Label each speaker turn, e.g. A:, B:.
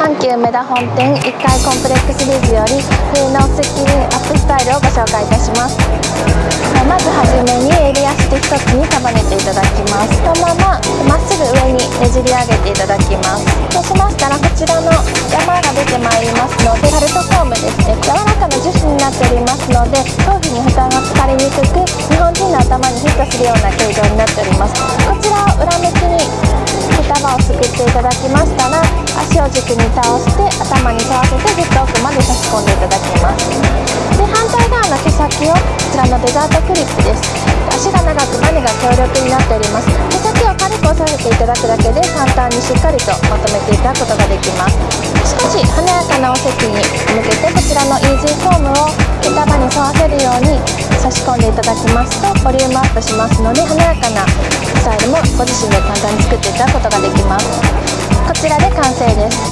A: 阪急梅田本店1階コンプレックスビーズより冬のスッキリアップスタイルをご紹介いたします。まずはじめに襟足で1つに束ねていただきます。そのまままっすぐ上にねじり上げていただきます。そうしましたらこちらの山が出てまいりますので、タルトフォームですね、柔らかな樹脂になっておりますので頭皮に負担がかかりにくく、日本人の頭にフィットするような形状になっております。こちらを裏向きに双葉をすくっていただきましたら、足を軸に倒して頭に沿わせてずっと奥まで差し込んでいただきます。で、反対側の毛先をこちらのデザートクリップです。足が長くバネが強力になっております。毛先を軽く押さえていただくだけで簡単にしっかりとまとめていただくことができます。少し華やかなお席に向けてこちらのイージーフォームを毛束に沿わせるように差し込んでいただきますとボリュームアップしますので、華やかなスタイルもご自身で簡単に作っていただくことができます。こちらで完成です。